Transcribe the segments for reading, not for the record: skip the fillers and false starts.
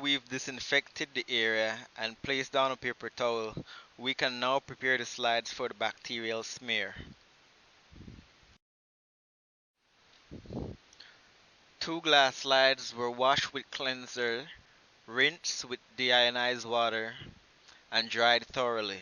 we've disinfected the area and placed down a paper towel, we can now prepare the slides for the bacterial smear. Two glass slides were washed with cleanser, rinsed with deionized water, and dried thoroughly.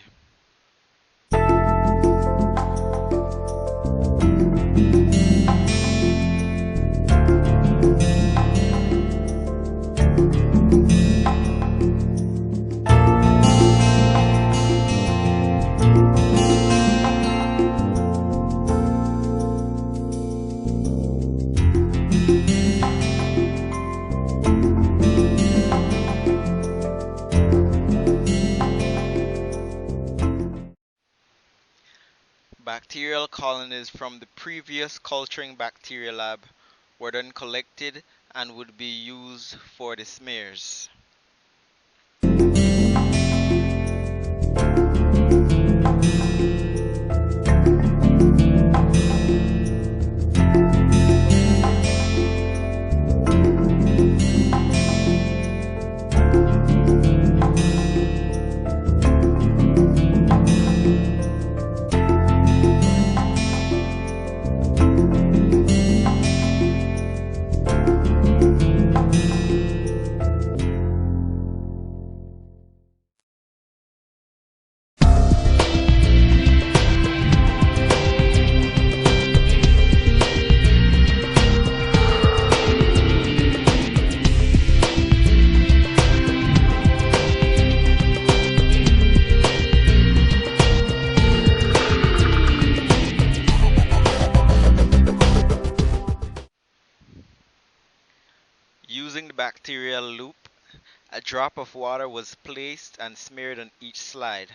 Bacterial colonies from the previous culturing bacteria lab were then collected and would be used for the smears. Using the bacterial loop, a drop of water was placed and smeared on each slide.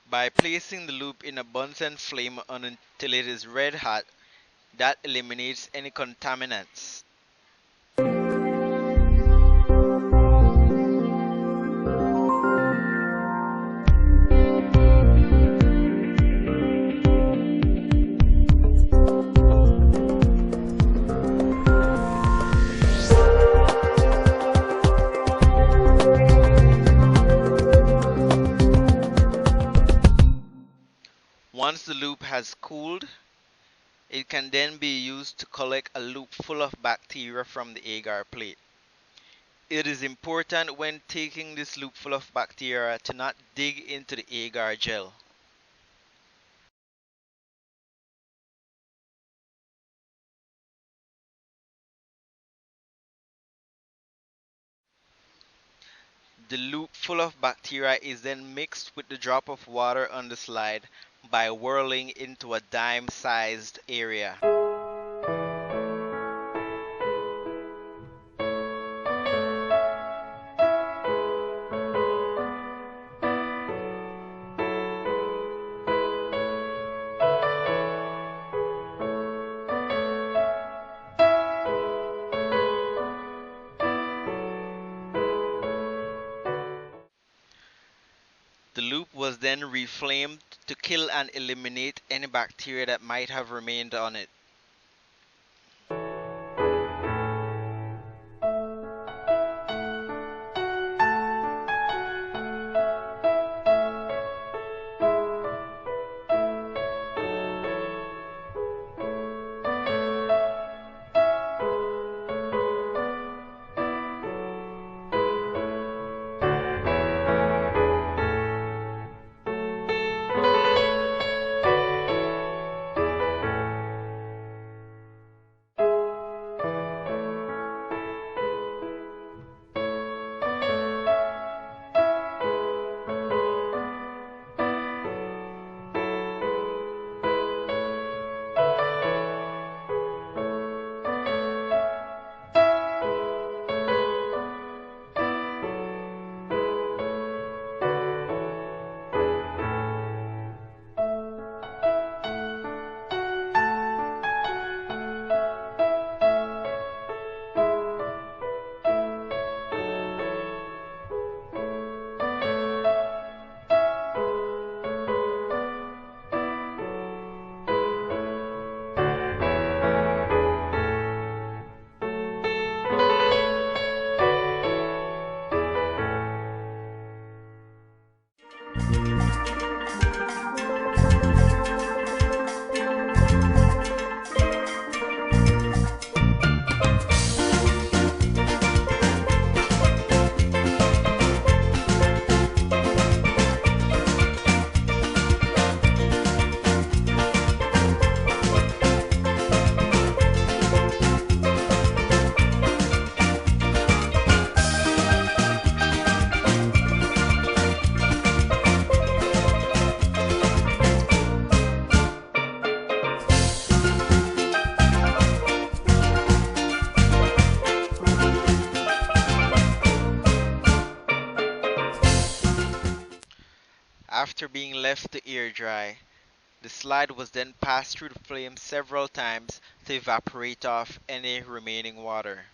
By placing the loop in a Bunsen flame until it is red hot, that eliminates any contaminants. Once the loop has cooled, it can then be used to collect a loop full of bacteria from the agar plate. It is important when taking this loop full of bacteria to not dig into the agar gel. The loop full of bacteria is then mixed with the drop of water on the slide by whirling into a dime-sized area. The loop was then reflamed to kill and eliminate any bacteria that might have remained on it. After being left to air dry, the slide was then passed through the flame several times to evaporate off any remaining water.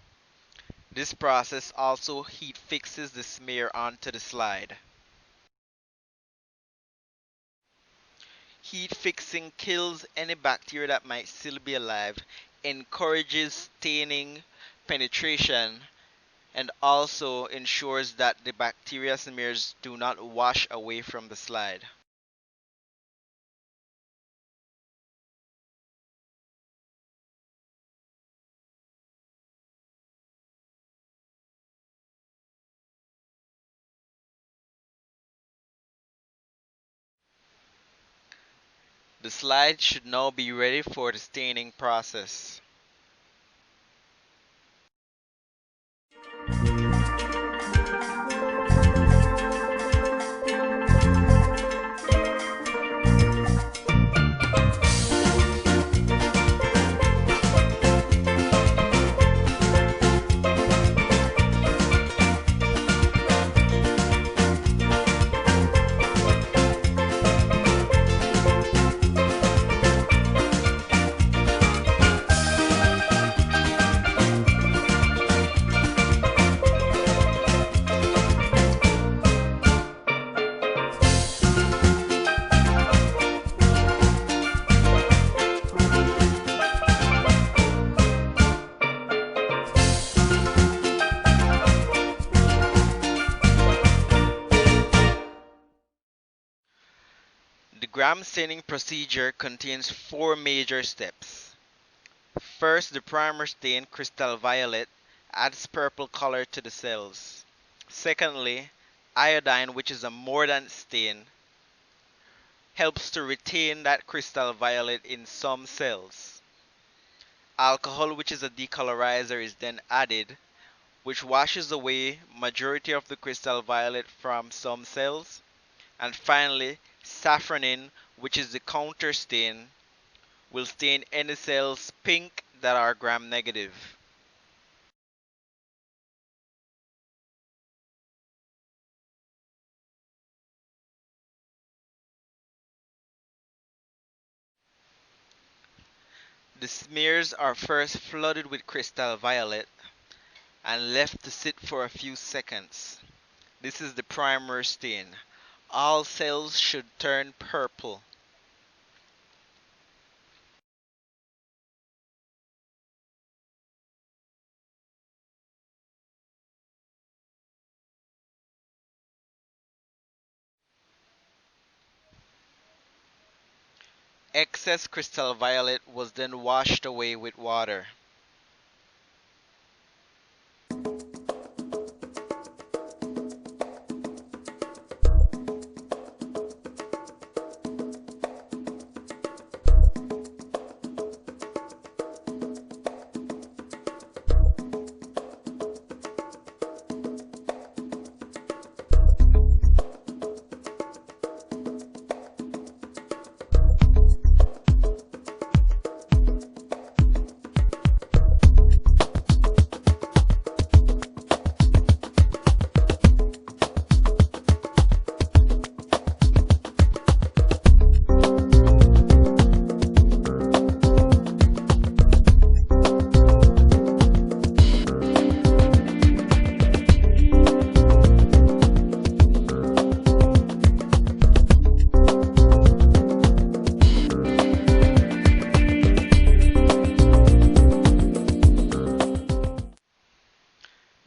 This process also heat fixes the smear onto the slide. Heat fixing kills any bacteria that might still be alive, encourages staining penetration, and also ensures that the bacteria smears do not wash away from the slide. The slide should now be ready for the staining process. The gram staining procedure contains four major steps. First, the primer stain, crystal violet, adds purple color to the cells. Secondly, iodine, which is a mordant stain, helps to retain that crystal violet in some cells. Alcohol, which is a decolorizer, is then added, which washes away majority of the crystal violet from some cells. And finally, safranin, which is the counter stain, will stain any cells pink that are gram negative. The smears are first flooded with crystal violet and left to sit for a few seconds. This is the primer stain. All cells should turn purple. Excess crystal violet was then washed away with water.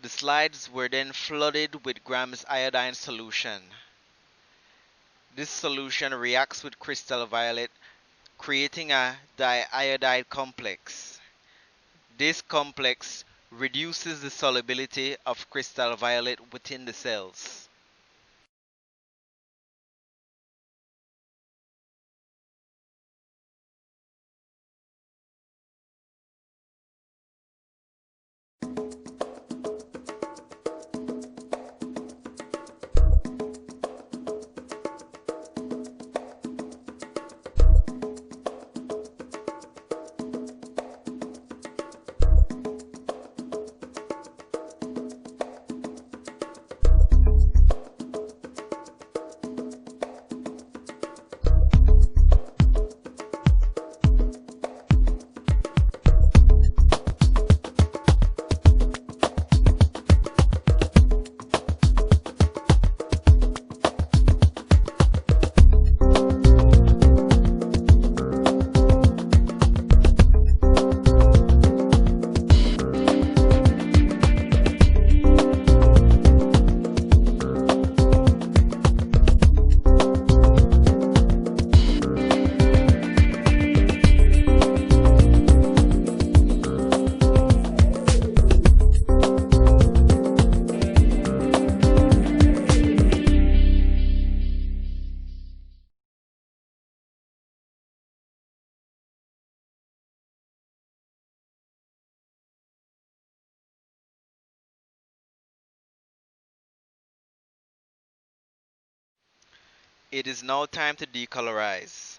The slides were then flooded with grams iodine solution. This solution reacts with crystal violet, creating a diiodide complex. This complex reduces the solubility of crystal violet within the cells. It is now time to decolorize.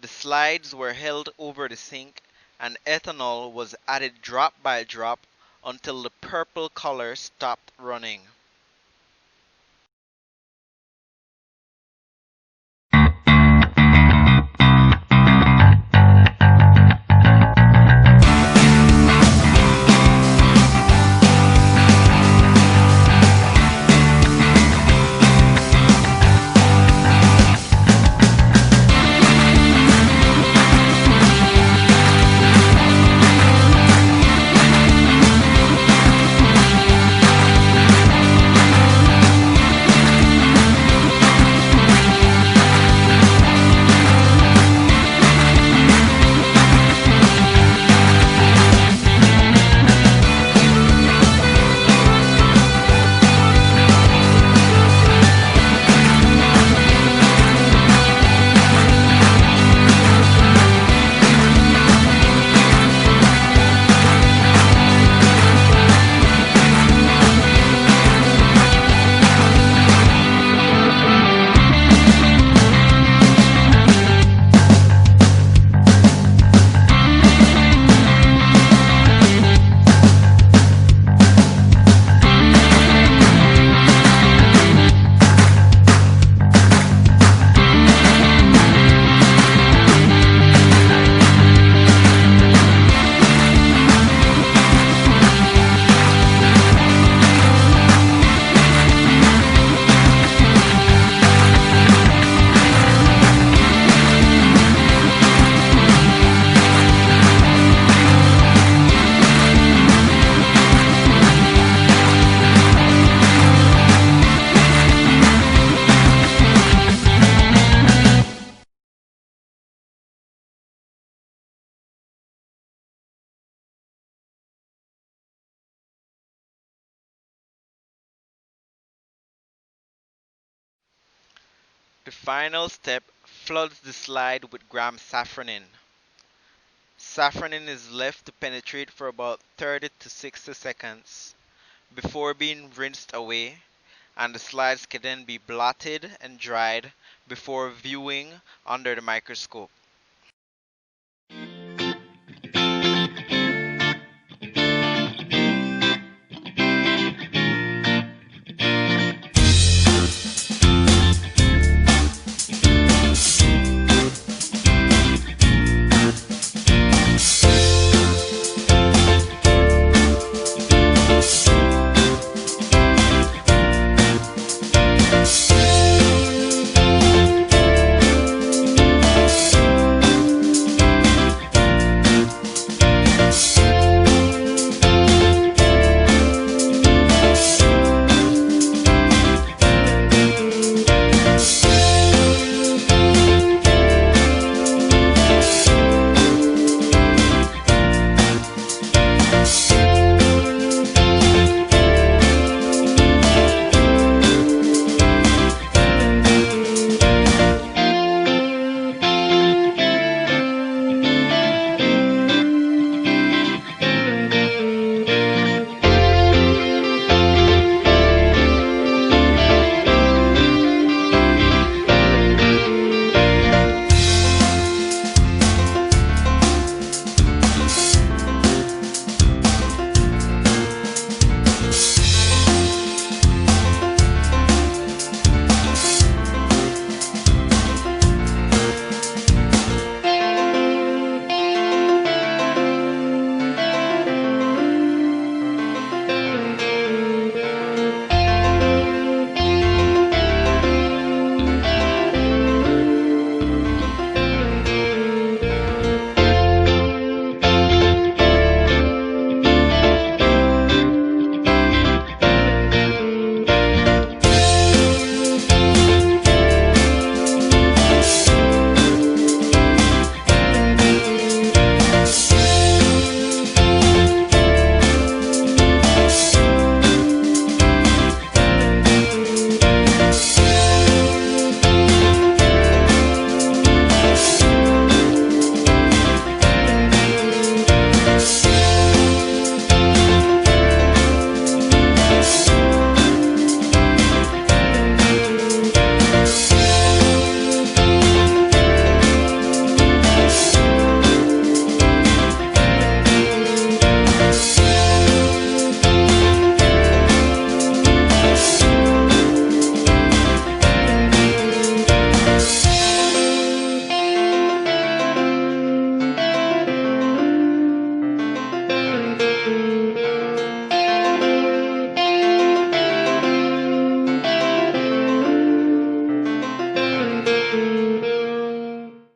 The slides were held over the sink and ethanol was added drop by drop until the purple color stopped running. The final step floods the slide with gram safranin. Safranin is left to penetrate for about 30 to 60 seconds before being rinsed away, and the slides can then be blotted and dried before viewing under the microscope.